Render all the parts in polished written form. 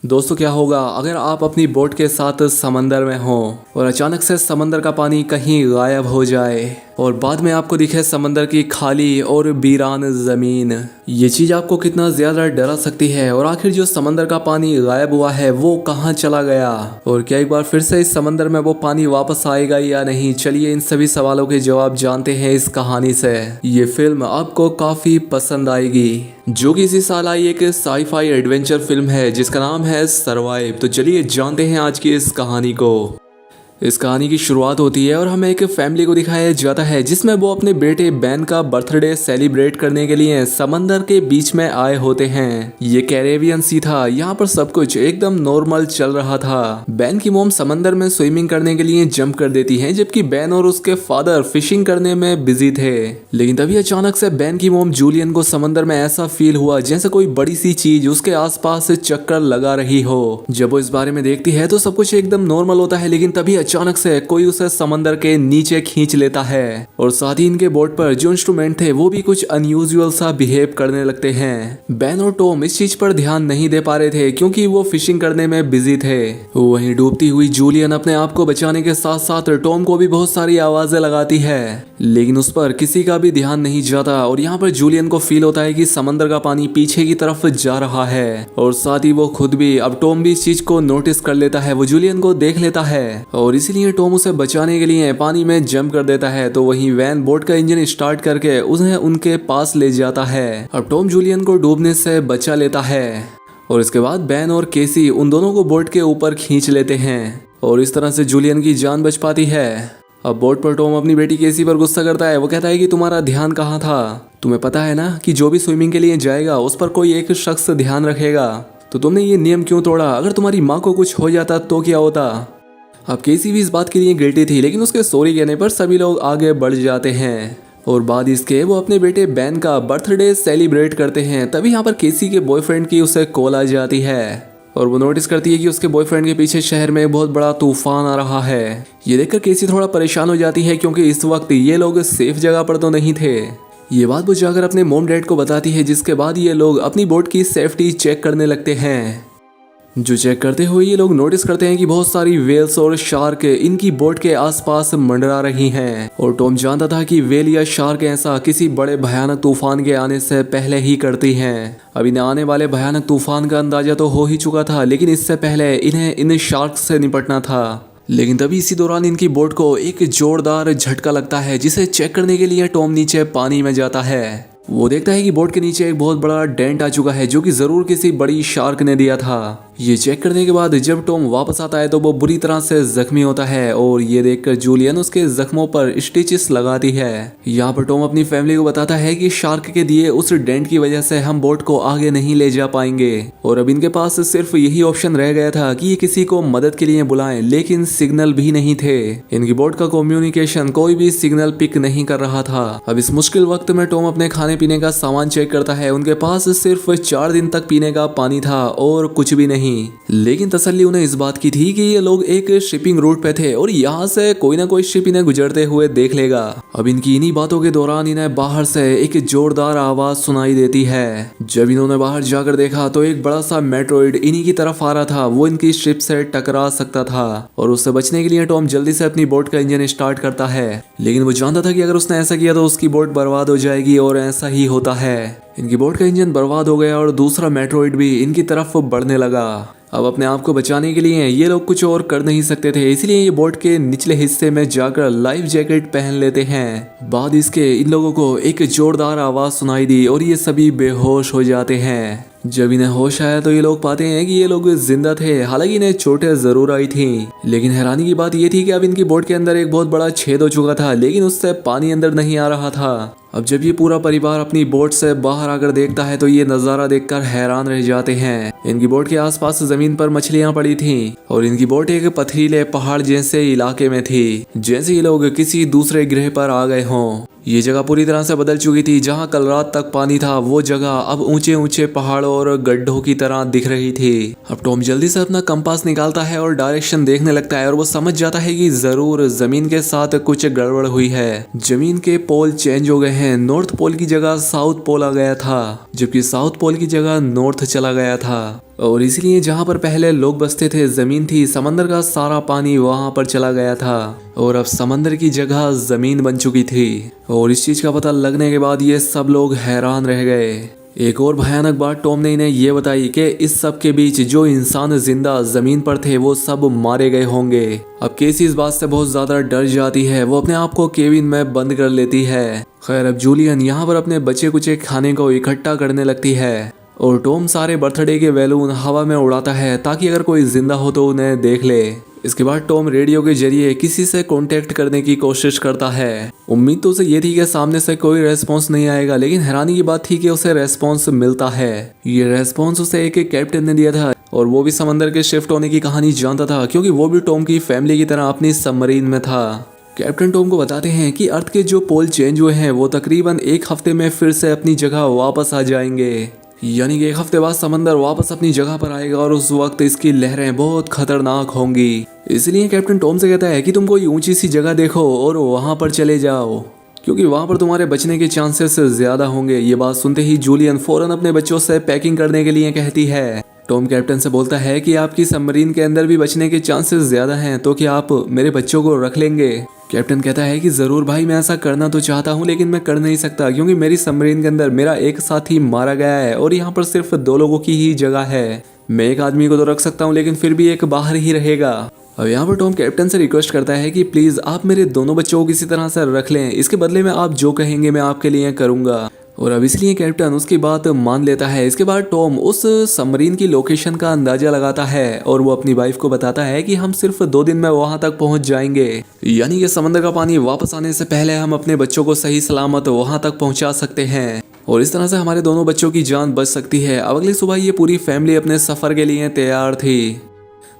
दोस्तों, क्या होगा अगर आप अपनी बोट के साथ समंदर में हो और अचानक से समंदर का पानी कहीं गायब हो जाए और बाद में आपको दिखे समंदर की खाली और वीरान जमीन। ये चीज आपको कितना ज्यादा डरा सकती है। और आखिर जो समंदर का पानी गायब हुआ है वो कहाँ चला गया, और क्या एक बार फिर से इस समंदर में वो पानी वापस आएगा या नहीं? चलिए इन सभी सवालों के जवाब जानते हैं इस कहानी से। ये फिल्म आपको काफी पसंद आएगी, जो कि इसी साल आई एक साई-फाई एडवेंचर फिल्म है जिसका नाम है सरवाइव। तो चलिए जानते हैं आज की इस कहानी को। इस कहानी की शुरुआत होती है और हमें एक फैमिली को दिखाया जाता है जिसमें वो अपने बेटे बैन का बर्थडे सेलिब्रेट करने के लिए समंदर के बीच में आए होते हैं। ये कैरेबियन सी था, यहाँ पर सब कुछ एकदम नॉर्मल चल रहा था। बैन की मोम समंदर में स्विमिंग करने के लिए जंप कर देती है, जबकि बैन और उसके फादर फिशिंग करने में बिजी थे। लेकिन तभी अचानक से बैन की मोम जूलियन को समंदर में ऐसा फील हुआ जैसे कोई बड़ी सी चीज उसके आसपास चक्कर लगा रही हो। जब वो इस बारे में देखती है तो सब कुछ एकदम नॉर्मल होता है, लेकिन तभी अचानक से कोई उसे समंदर के नीचे खींच लेता है और साथ ही इनके बोट पर जो इंस्ट्रूमेंट थे वो भी कुछ अनयूजुअल सा बिहेव करने लगते हैं। बैन और टॉम इस चीज पर ध्यान नहीं दे पा रहे थे क्योंकि वो फिशिंग करने में बिजी थे। वहीं डूबती हुई जूलियन अपने आप को बचाने के साथ साथ टॉम को भी बहुत सारी आवाजें लगाती है, लेकिन उस पर किसी का भी ध्यान नहीं जाता। और यहाँ पर जूलियन को फील होता है कि समंदर का पानी पीछे की तरफ जा रहा है और साथ ही वो खुद भी, अब टॉम भी इस चीज को नोटिस कर लेता है। वो जूलियन को देख लेता है और इसीलिए टॉम उसे बचाने के लिए पानी में जंप कर देता है। तो वहीं वैन बोट का इंजन स्टार्ट करके उन्हें उनके पास ले जाता है। अब टॉम जूलियन को डूबने से बचा लेता है और इसके बाद बैन और केसी उन दोनों को बोट के ऊपर खींच लेते हैं और इस तरह से जूलियन की जान बच पाती है। अब बोट पर टॉम अपनी बेटी केसी पर गुस्सा करता है। वो कहता है कि तुम्हारा ध्यान कहाँ था? तुम्हें पता है ना कि जो भी स्विमिंग के लिए जाएगा उस पर कोई एक शख्स ध्यान रखेगा, तो तुमने ये नियम क्यों तोड़ा? अगर तुम्हारी माँ को कुछ हो जाता तो क्या होता? अब केसी भी इस बात के लिए गिल्टी थी, लेकिन उसके सॉरी कहने पर सभी लोग आगे बढ़ जाते हैं और बाद इसके वो अपने बेटे बैन का बर्थडे सेलिब्रेट करते हैं। तभी यहाँ पर केसी के बॉयफ्रेंड की उसे कॉल आ जाती है और वो नोटिस करती है कि उसके बॉयफ्रेंड के पीछे शहर में बहुत बड़ा तूफान आ रहा है। ये देखकर केसी थोड़ा परेशान हो जाती है क्योंकि इस वक्त ये लोग सेफ जगह पर तो नहीं थे। ये बात वो जाकर अपने मॉम डैड को बताती है, जिसके बाद ये लोग अपनी बोट की सेफ्टी चेक करने लगते हैं। जो चेक करते हुए ये लोग नोटिस करते हैं कि बहुत सारी वेल्स और शार्क इनकी बोट के आसपास मंडरा रही हैं। और टॉम जानता था कि वेल या शार्क ऐसा किसी बड़े भयानक तूफान के आने से पहले ही करती हैं। अब इन्हें आने वाले भयानक तूफान का अंदाजा तो हो ही चुका था, लेकिन इससे पहले इन्हें इन शार्क से निपटना था। लेकिन तभी इसी दौरान इनकी बोट को एक जोरदार झटका लगता है, जिसे चेक करने के लिए टॉम नीचे पानी में जाता है। वो देखता है कि बोट के नीचे एक बहुत बड़ा डेंट आ चुका है, जो कि जरूर किसी बड़ी शार्क ने दिया था। ये चेक करने के बाद जब टॉम वापस आता है तो वो बुरी तरह से जख्मी होता है और ये देखकर जूलियन उसके जख्मों पर स्टिचेस लगाती है। यहाँ पर टॉम अपनी फैमिली को बताता है कि शार्क के दिए उस डेंट की वजह से हम बोट को आगे नहीं ले जा पाएंगे और अब इनके पास सिर्फ यही ऑप्शन रह गया था कि ये किसी को मदद के लिए बुलाएं, लेकिन सिग्नल भी नहीं थे। इनकी बोट का कम्युनिकेशन कोई भी सिग्नल पिक नहीं कर रहा था। अब इस मुश्किल वक्त में टॉम अपने खाने पीने का सामान चेक करता है। उनके पास सिर्फ 4 दिन तक पीने का पानी था और कुछ भी नहीं। लेकिन तसल्ली उन्हें इस बात की थी कि ये लोग एक शिपिंग रूट पे थे और यहाँ से कोई ना कोई शिप इन्हें गुजरते हुए देख लेगा। अब इनकी इन्हीं बातों के दौरान इन्हें बाहर से एक जोरदार आवाज सुनाई देती है। जब इन्होंने बाहर जाकर देखा तो एक बड़ा सा मेट्रोइड इन्हीं की तरफ आ रहा था। वो इनकी शिप से टकरा सकता था और उससे बचने के लिए टॉम जल्दी से अपनी बोट का इंजन स्टार्ट करता है, लेकिन वो जानता था कि अगर उसने ऐसा किया तो उसकी बोट बर्बाद हो जाएगी और ऐसा ही होता है। इनकी बोट का इंजन बर्बाद हो गया और दूसरा मेट्रोइड भी इनकी तरफ बढ़ने लगा। अब अपने आप को बचाने के लिए ये लोग कुछ और कर नहीं सकते थे, इसलिए ये बोट के निचले हिस्से में जाकर लाइफ जैकेट पहन लेते हैं। बाद इसके इन लोगों को एक जोरदार आवाज सुनाई दी और ये सभी बेहोश हो जाते हैं। जब इन्हें होश आया तो ये लोग पाते हैं कि ये लोग जिंदा थे। हालांकि इन्हें चोटें जरूर आई थी, लेकिन हैरानी की बात ये थी कि अब इनकी बोट के अंदर एक बहुत बड़ा छेद हो चुका था, लेकिन उससे पानी अंदर नहीं आ रहा था। अब जब ये पूरा परिवार अपनी बोट से बाहर आकर देखता है तो ये नजारा देखकर हैरान रह जाते हैं। इनकी बोट के आसपास जमीन पर मछलियां पड़ी थीं और इनकी बोट एक पथरीले पहाड़ जैसे इलाके में थी, जैसे ये लोग किसी दूसरे ग्रह पर आ गए हों। ये जगह पूरी तरह से बदल चुकी थी। जहां कल रात तक पानी था वो जगह अब ऊंचे ऊंचे पहाड़ों और गड्ढों की तरह दिख रही थी। अब टॉम जल्दी से अपना कंपास निकालता है और डायरेक्शन देखने लगता है और वो समझ जाता है कि जरूर जमीन के साथ कुछ गड़बड़ हुई है। जमीन के पोल चेंज हो गए हैं। नॉर्थ पोल की जगह साउथ पोल आ गया था, जबकि साउथ पोल की जगह नॉर्थ चला गया था। और इसलिए जहाँ पर पहले लोग बसते थे जमीन थी, समंदर का सारा पानी वहाँ पर चला गया था और अब समंदर की जगह जमीन बन चुकी थी। और इस चीज का पता लगने के बाद ये सब लोग हैरान रह गए। एक और भयानक बात टॉम ने इन्हें ये बताई कि इस सब के बीच जो इंसान जिंदा जमीन पर थे वो सब मारे गए होंगे। अब केसी इस बात से बहुत ज्यादा डर जाती है, वो अपने आप को केबिन में बंद कर लेती है। खैर अब जूलियन यहाँ पर अपने बचे कुचे खाने को इकट्ठा करने लगती है और टॉम सारे बर्थडे के बैलून हवा में उड़ाता है ताकि अगर कोई जिंदा हो तो उन्हें देख ले। इसके बाद टॉम रेडियो के जरिए किसी से कांटेक्ट करने की कोशिश करता है। उम्मीद तो उसे ये थी कि सामने से कोई रेस्पॉन्स नहीं आएगा, लेकिन हैरानी की बात थी कि उसे रेस्पॉन्स मिलता है। ये रेस्पॉन्स उसे एक कैप्टन ने दिया था और वो भी समंदर के शिफ्ट होने की कहानी जानता था, क्योंकि वो भी टॉम की फैमिली की तरह अपनी सबमरीन में था। कैप्टन टॉम को बताते हैं कि अर्थ के जो पोल चेंज हुए हैं वो तकरीबन एक हफ्ते में फिर से अपनी जगह वापस आ जाएंगे, यानी कि एक हफ्ते बाद समंदर वापस अपनी जगह पर आएगा और उस वक्त इसकी लहरें बहुत खतरनाक होंगी। इसलिए कैप्टन टॉम से कहता है कि तुम कोई ऊंची सी जगह देखो और वहां पर चले जाओ, क्योंकि वहां पर तुम्हारे बचने के चांसेस ज्यादा होंगे। ये बात सुनते ही जूलियन फौरन अपने बच्चों से पैकिंग करने के लिए कहती है। टॉम कैप्टन से बोलता है कि आपकी सबमरीन के अंदर भी बचने के चांसेस ज्यादा हैं, तो क्या आप मेरे बच्चों को रख लेंगे? कैप्टन कहता है कि जरूर भाई, मैं ऐसा करना तो चाहता हूँ लेकिन मैं कर नहीं सकता, क्योंकि मेरी सबमरीन के अंदर मेरा एक साथी मारा गया है और यहाँ पर सिर्फ 2 लोगों की ही जगह है। मैं एक आदमी को तो रख सकता हूँ लेकिन फिर भी एक बाहर ही रहेगा। अब यहाँ पर टॉम कैप्टन से रिक्वेस्ट करता है कि प्लीज आप मेरे दोनों बच्चों को किसी तरह से रख लें, इसके बदले में आप जो कहेंगे मैं आपके लिए करूंगा। और अब इसलिए कैप्टन उसकी बात मान लेता है। इसके बाद टॉम उस सबमरीन की लोकेशन का अंदाजा लगाता है और वो अपनी वाइफ को बताता है कि हम सिर्फ 2 दिन में वहां तक पहुंच जाएंगे, यानी कि समंदर का पानी वापस आने से पहले हम अपने बच्चों को सही सलामत वहां तक पहुंचा सकते हैं और इस तरह से हमारे दोनों बच्चों की जान बच सकती है। अब अगली सुबह ये पूरी फैमिली अपने सफर के लिए तैयार थी।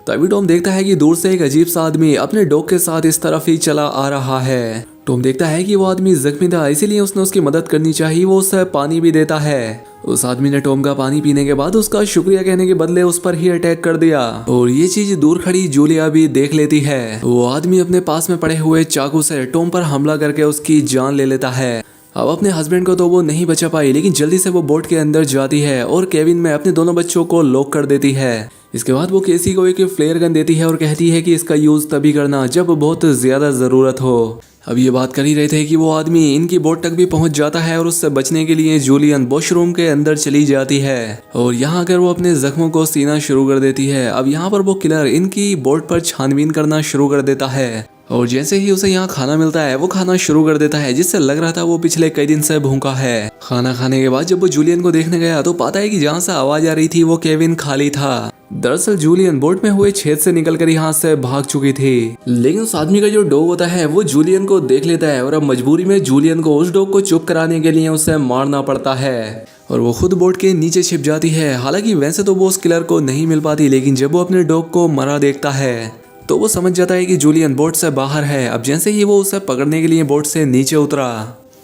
तभी टॉम देखता है कि दूर से एक अजीब सा आदमी अपने डॉग के साथ इस तरफ ही चला आ रहा है। टॉम देखता है कि वो आदमी जख्मी था, इसीलिए उसने उसकी मदद करनी चाहिए। वो उसे पानी भी देता है। उस आदमी ने टॉम का पानी पीने के बाद उसका शुक्रिया कहने के बदले उस पर ही अटैक कर दिया और ये चीज दूर खड़ी जूलिया भी देख लेती है। वो आदमी अपने पास में पड़े हुए चाकू से टॉम पर हमला करके उसकी जान ले लेता है। अब अपने हस्बैंड को तो वो नहीं बचा पाई, लेकिन जल्दी से वो बोट के अंदर जाती है और केबिन में अपने दोनों बच्चों को लॉक कर देती है। इसके बाद वो केसी को एक फ्लेयर गन देती है और कहती है कि इसका यूज तभी करना जब बहुत ज्यादा जरूरत हो। अब ये बात कर ही रहे थे कि वो आदमी इनकी बोट तक भी पहुंच जाता है और उससे बचने के लिए जूलियन वॉशरूम के अंदर चली जाती है और यहाँ आकर वो अपने जख्मों को सीना शुरू कर देती है। अब यहाँ पर वो किलर इनकी बोट पर छानबीन करना शुरू कर देता है और जैसे ही उसे यहाँ खाना मिलता है वो खाना शुरू कर देता है, जिससे लग रहा था वो पिछले कई दिन से भूखा है। खाना खाने के बाद जब वो जूलियन को देखने गया तो पाता है कि जहाँ से आवाज आ रही थी वो केबिन खाली था। दरअसल जूलियन बोट में हुए छेद से निकलकर यहाँ से भाग चुकी थी, लेकिन उस आदमी का जो डॉग होता है वो जूलियन को देख लेता है और अब मजबूरी में जूलियन को उस डॉग को चुप कराने के लिए उसे मारना पड़ता है और वो खुद बोट के नीचे छिप जाती है। हालांकि वैसे तो वो उस किलर को नहीं मिल पाती, लेकिन जब वो अपने डॉग को मरा देखता है तो वो समझ जाता है कि जूलियन बोट से बाहर है। अब जैसे ही वो उसे पकड़ने के लिए बोट से नीचे उतरा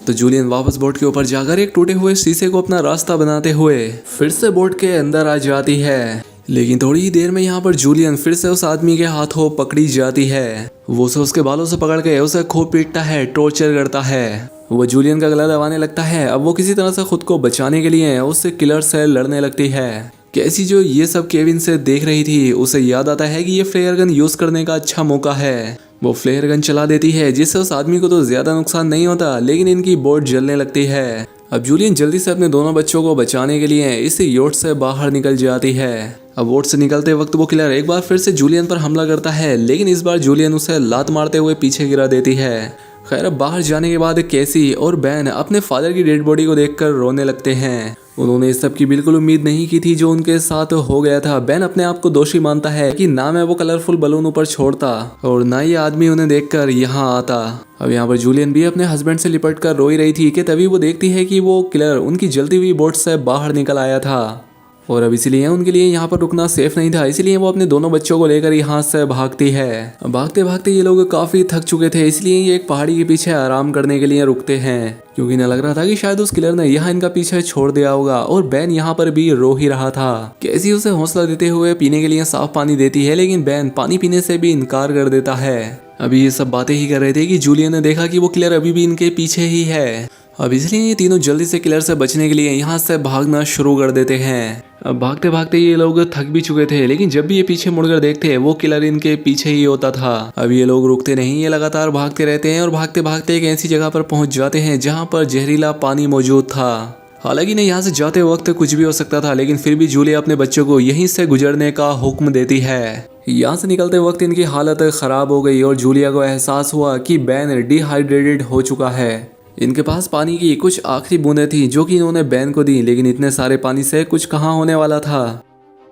तो जूलियन वापस बोट के ऊपर जाकर एक टूटे हुए शीशे को अपना रास्ता बनाते हुए फिर से बोट के अंदर आ जाती है। लेकिन थोड़ी ही देर में यहाँ पर जूलियन फिर से उस आदमी के हाथों पकड़ी जाती है। वो उसे उसके बालों से पकड़ के उसे खूब पीटता है, टॉर्चर करता है। वो जूलियन का गला दबाने लगता है। अब वो किसी तरह से खुद को बचाने के लिए उससे किलर से लड़ने लगती है। कैसी जो ये सब केविन से देख रही थी उसे याद आता है कि ये फ्लेयर गन यूज करने का अच्छा मौका है। वो फ्लेयर गन चला देती है, जिससे उस आदमी को तो ज्यादा नुकसान नहीं होता, लेकिन इनकी बोट जलने लगती है। अब जूलियन जल्दी से अपने दोनों बच्चों को बचाने के लिए इस योट से बाहर निकल जाती है। अब बोट से निकलते वक्त वो किलर एक बार फिर से जूलियन पर हमला करता है, लेकिन इस बार जूलियन उसे लात मारते हुए पीछे गिरा देती है। खैर अब बाहर जाने के बाद कैसी और बैन अपने फादर की डेड बॉडी को देखकर रोने लगते हैं। उन्होंने इस सब की बिल्कुल उम्मीद नहीं की थी जो उनके साथ हो गया था। बैन अपने आप को दोषी मानता है कि ना मैं वो कलरफुल बलून ऊपर छोड़ता और ना ये आदमी उन्हें देखकर यहाँ आता। अब यहाँ पर जूलियन भी अपने हस्बैंड से लिपट कर रोई रही थी कि तभी वो देखती है कि वो किलर उनकी जलती हुई बोट से बाहर निकल आया था और अब इसलिए उनके लिए यहाँ पर रुकना सेफ नहीं था, इसलिए वो अपने दोनों बच्चों को लेकर यहाँ से भागती है। भागते भागते ये लोग काफी थक चुके थे, इसलिए ये एक पहाड़ी के पीछे आराम करने के लिए रुकते हैं, क्योंकि इन्हें लग रहा था कि शायद उस किलर ने यहाँ इनका पीछे छोड़ दिया होगा। और बैन यहाँ पर भी रो ही रहा था। कैसी उसे हौसला देते हुए पीने के लिए साफ पानी देती है, लेकिन बैन पानी पीने से भी इनकार कर देता है। अभी ये सब बातें ही कर रहे थे कि जूलियन ने देखा कि वो किलर अभी भी इनके पीछे ही है अब इसलिए ये तीनों जल्दी से किलर से बचने के लिए यहाँ से भागना शुरू कर देते हैं। अब भागते भागते ये लोग थक भी चुके थे, लेकिन जब भी ये पीछे मुड़कर देखते हैं वो किलर इनके पीछे ही होता था। अब ये लोग रुकते नहीं, ये लगातार भागते रहते हैं और भागते भागते एक ऐसी जगह पर पहुंच जाते हैं जहां पर जहरीला पानी मौजूद था। हालांकि नहीं, यहाँ से जाते वक्त कुछ भी हो सकता था, लेकिन फिर भी जूलिया अपने बच्चों को यहीं से गुजरने का हुक्म देती है। यहाँ से निकलते वक्त इनकी हालत खराब हो गई और जूलिया को एहसास हुआ कि बैन डिहाइड्रेटेड हो चुका है। इनके पास पानी की कुछ आखिरी बूंदें थी जो कि इन्होंने बैन को दी, लेकिन इतने सारे पानी से कुछ कहाँ होने वाला था।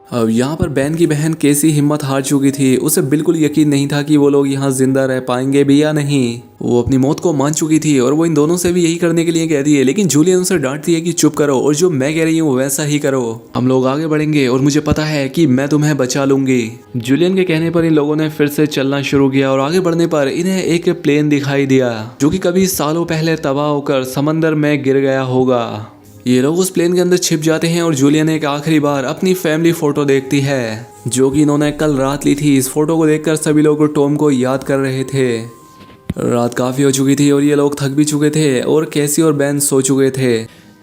अब यहाँ पर बैन की बहन केसी हिम्मत हार चुकी थी। उसे बिल्कुल यकीन नहीं था कि वो लोग यहाँ जिंदा रह पाएंगे भी या नहीं। वो अपनी मौत को मान चुकी थी और वो इन दोनों से भी यही करने के लिए कहती है, लेकिन जूलियन उसे डांटती है कि चुप करो और जो मैं कह रही हूँ वैसा ही करो। हम लोग आगे बढ़ेंगे और मुझे पता है कि मैं तुम्हें बचा लूंगी। जूलियन के कहने पर इन लोगों ने फिर से चलना शुरू किया और आगे बढ़ने पर इन्हें एक प्लेन दिखाई दिया जो कि कभी सालों पहले तबाह होकर समंदर में गिर गया होगा। ये लोग उस प्लेन के अंदर छिप जाते हैं और जूलियन एक आखिरी बार अपनी फैमिली फोटो देखती है जो कि इन्होंने कल रात ली थी। इस फोटो को देखकर सभी लोग टॉम को याद कर रहे थे। रात काफ़ी हो चुकी थी और ये लोग थक भी चुके थे और कैसी और बैन सो चुके थे,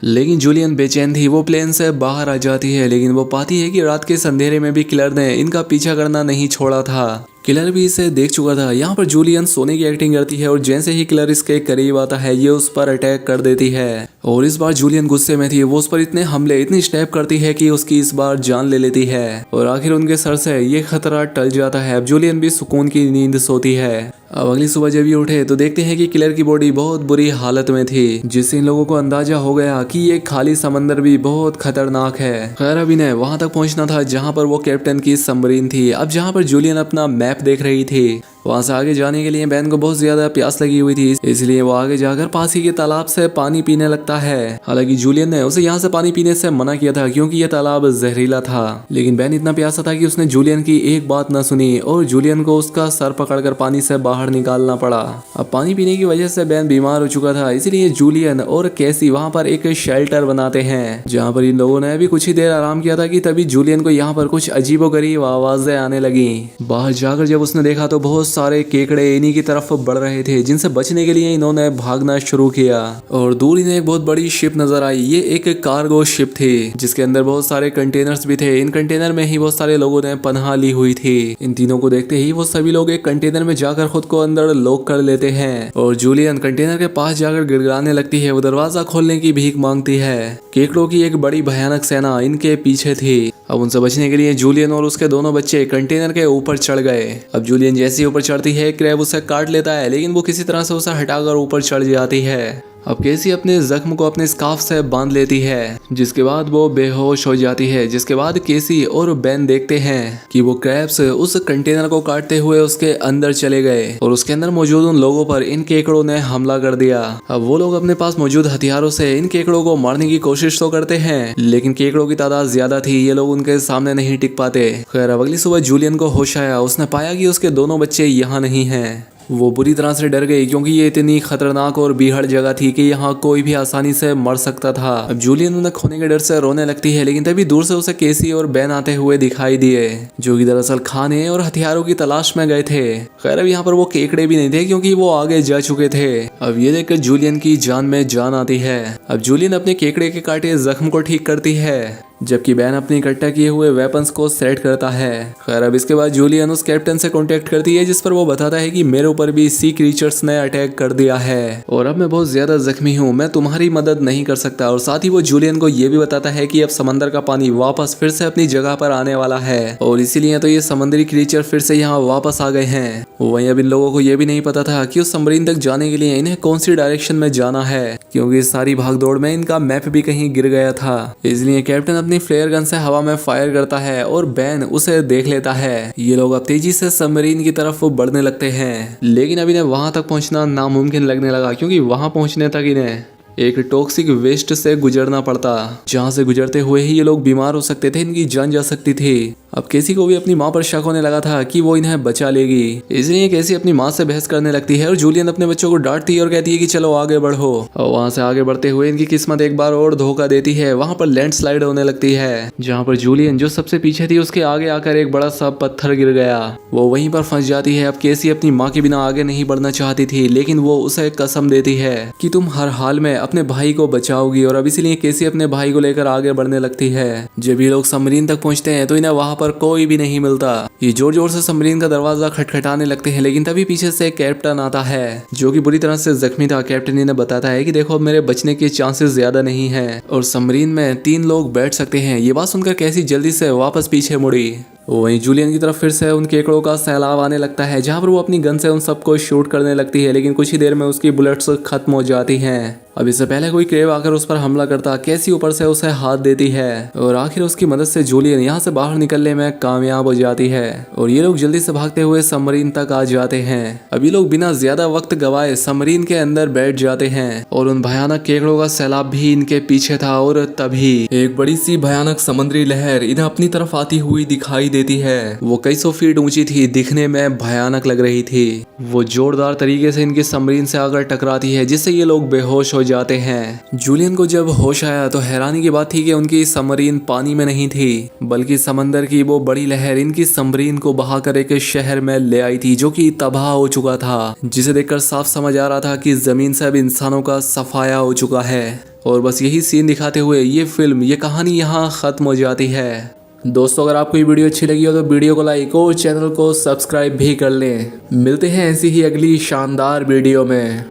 लेकिन जूलियन बेचैन थी। वो प्लेन से बाहर आ जाती है, लेकिन वो पाती है कि रात के अंधेरे में भी किलर ने इनका पीछा करना नहीं छोड़ा था। किलर भी इसे देख चुका था। यहाँ पर जूलियन सोने की एक्टिंग करती है और जैसे ही किलर इसके करीब आता है ये उस पर अटैक कर देती है। और इस बार जूलियन गुस्से में थी। वो उस पर इतने हमले, इतनी स्टेप करती है कि उसकी इस बार जान ले लेती है और आखिर उनके सर से ये खतरा टल जाता है। अब जूलियन भी सुकून की नींद सोती है। अब अगली सुबह जब ये उठे तो देखते हैं कि किलर की बॉडी बहुत बुरी हालत में थी, जिससे इन लोगों को अंदाजा हो गया कि ये खाली समंदर भी बहुत खतरनाक है। खैर अब इन्हें वहां तक पहुंचना था जहां पर वो कैप्टन की सबमरीन थी। अब जहां पर जूलियन अपना मैप देख रही थी, वहां से आगे जाने के लिए बैन को बहुत ज्यादा प्यास लगी हुई थी, इसलिए वो आगे जाकर पास ही के तालाब से पानी पीने लगता है। हालांकि जूलियन ने उसे यहाँ से पानी पीने से मना किया था क्योंकि यह तालाब जहरीला था, लेकिन बैन इतना प्यासा था कि उसने जूलियन की एक बात न सुनी और जूलियन को उसका सर पकड़कर पानी से बाहर निकालना पड़ा। अब पानी पीने की वजह से बैन बीमार हो चुका था, इसलिए जूलियन और कैसी वहाँ पर एक शेल्टर बनाते हैं जहाँ पर इन लोगों ने अभी कुछ ही देर आराम किया था कि तभी जूलियन को यहाँ पर कुछ अजीबोगरीब आवाजें आने लगी। बाहर जाकर जब उसने देखा तो बहुत सारे केकड़े इन्हीं की तरफ बढ़ रहे थे, जिनसे बचने के लिए इन्होंने भागना शुरू किया। और दूर इन्हें एक बहुत बड़ी शिप नजर आई। ये एक कार्गो शिप थी जिसके अंदर बहुत सारे कंटेनर्स भी थे। इन कंटेनर में ही बहुत सारे लोगों ने पनाह ली हुई थी। इन तीनों को देखते ही वो सभी लोग एक कंटेनर में जाकर खुद को अंदर लॉक कर लेते हैं और जूलियन कंटेनर के पास जाकर गिड़गिड़ाने लगती है। वो दरवाजा खोलने की भीख मांगती है। केकड़ों की एक बड़ी भयानक सेना इनके पीछे थी। अब उनसे बचने के लिए जूलियन और उसके दोनों बच्चे कंटेनर के ऊपर चढ़ गए। अब जूलियन जैसे ही ऊपर चढ़ती है, क्रैब उसे काट लेता है, लेकिन वो किसी तरह से उसे हटाकर ऊपर चढ़ जाती है। अब केसी अपने जख्म को अपने स्कार्फ से बांध लेती है, जिसके बाद वो बेहोश हो जाती है। जिसके बाद केसी और बैन देखते हैं कि वो क्रैब्स उस कंटेनर को काटते हुए उसके अंदर चले गए और उसके अंदर मौजूद उन लोगों पर इन केकड़ों ने हमला कर दिया। अब वो लोग अपने पास मौजूद हथियारों से इन केकड़ों को मारने की कोशिश तो करते हैं, लेकिन केकड़ों की तादाद ज्यादा थी, ये लोग उनके सामने नहीं टिक पाते। खैर अब अगली सुबह जूलियन को होश आया। उसने पाया कि उसके दोनों बच्चे यहाँ नहीं हैं। वो बुरी तरह से डर गई क्योंकि ये इतनी खतरनाक और बीहड़ जगह थी कि यहाँ कोई भी आसानी से मर सकता था। अब जूलियन उन्हें खोने के डर से रोने लगती है, लेकिन तभी दूर से उसे केसी और बैन आते हुए दिखाई दिए, जो कि दरअसल खाने और हथियारों की तलाश में गए थे। खैर अब यहाँ पर वो केकड़े भी नहीं थे क्योंकि वो आगे जा चुके थे। अब ये देखकर जूलियन की जान में जान आती है। अब जूलियन अपने केकड़े के काटे जख्म को ठीक करती है, जबकि बैन अपने इकट्ठा किए हुए वेपन्स को सेट करता है। खैर अब इसके बाद जूलियन उस कैप्टन से कांटेक्ट करती है, जिस पर वो बताता है कि मेरे ऊपर भी सी क्रीचर्स ने अटैक कर दिया है और अब मैं बहुत ज्यादा जख्मी हूँ, मैं तुम्हारी मदद नहीं कर सकता। और साथ ही वो जूलियन को ये भी बताता है कि अब समंदर का पानी वापस फिर से अपनी जगह पर आने वाला है और इसीलिए तो ये समुद्री क्रीचर फिर से यहाँ वापस आ गए हैं। वहीं अब इन लोगों को ये भी नहीं पता था कि उस सबमरीन तक जाने के लिए इन्हें कौन सी डायरेक्शन में जाना है, क्योंकि इस सारी भागदौड़ में इनका मैप भी कहीं गिर गया था। इसलिए कैप्टन अपनी फ्लेयर गन से हवा में फायर करता है और बैन उसे देख लेता है। ये लोग अब तेजी से सबमरीन की तरफ बढ़ने लगते हैं, लेकिन अब इन्हें वहां तक पहुंचना नामुमकिन लगने लगा क्योंकि वहां पहुंचने तक इन्हें एक टॉक्सिक वेस्ट से गुजरना पड़ता, जहां से गुजरते हुए ही ये लोग बीमार हो सकते थे, इनकी जान जा सकती थी। अब केसी को भी अपनी माँ पर शक होने लगा था कि वो इन्हें बचा लेगी, इसलिए केसी अपनी माँ से बहस करने लगती है और जूलियन अपने बच्चों को डांटती है और कहती है कि चलो आगे बढ़ो। और वहां से आगे बढ़ते हुए इनकी किस्मत एक बार और धोखा देती है। वहां पर लैंडस्लाइड होने लगती है, जहाँ पर जूलियन जो सबसे पीछे थी उसके आगे आकर एक बड़ा सा पत्थर गिर गया। वो वहीं पर फंस जाती है। अब केसी अपनी माँ के बिना आगे नहीं बढ़ना चाहती थी, लेकिन वो उसे कसम देती है कि तुम हर हाल में अपने भाई को बचाओगी। और अब इसीलिए केसी अपने भाई को लेकर आगे बढ़ने लगती है। जब ये लोग सबमरीन तक पहुंचते हैं तो इन्हें वहां पर कोई भी नहीं मिलता। ये जोर जोर से सबमरीन का दरवाजा खटखटाने लगते हैं, लेकिन तभी पीछे से कैप्टन आता है जो कि बुरी तरह से जख्मी था। कैप्टन इन्हें बताता है कि देखो, अब मेरे बचने के चांसेस ज्यादा नहीं है और सबमरीन में 3 लोग बैठ सकते हैं। ये बात सुनकर कैसी जल्दी से वापस पीछे मुड़ी। वहीं जूलियन की तरफ फिर से उन केकड़ों का सैलाब आने लगता है, जहां पर वो अपनी गन से उन सबको शूट करने लगती है, लेकिन कुछ ही देर में उसकी बुलेट्स खत्म हो जाती हैं। अब इससे पहले कोई क्रेब आकर उस पर हमला करता, कैसी ऊपर से उसे हाथ देती है और आखिर उसकी मदद से जूलियन यहाँ से बाहर निकलने में कामयाब हो जाती है और ये लोग जल्दी से भागते हुए सबमरीन तक आ जाते हैं। अभी लोग बिना ज्यादा वक्त गवाए सबमरीन के अंदर बैठ जाते हैं और उन भयानक केकड़ों का सैलाब भी इनके पीछे था। और तभी एक बड़ी सी भयानक समुद्री लहर इन्हें अपनी तरफ आती हुई दिखाई देती है। वो कई 100 फीट ऊंची थी, दिखने में भयानक लग रही थी। वो जोरदार तरीके से इनके सबमरीन से आकर टकराती है, जिससे ये लोग बेहोश हो जाते हैं। जूलियन को जब होश आया तो हैरानी की बात थी कि उनकी सबमरीन पानी में नहीं थी, बल्कि समंदर की वो बड़ी लहर इनकी सबमरीन को बहाकर एक शहर में ले आई थी जो कि तबाह हो चुका था, जिसे देखकर साफ समझ आ रहा था कि जमीन से अब इंसानों का सफाया हो चुका है। और बस यही सीन दिखाते हुए ये फिल्म, ये कहानी यहाँ खत्म हो जाती है। दोस्तों, अगर आपको ये वीडियो अच्छी लगी हो तो वीडियो को लाइक और चैनल को सब्सक्राइब भी कर लें। मिलते हैं ऐसी ही अगली शानदार वीडियो में।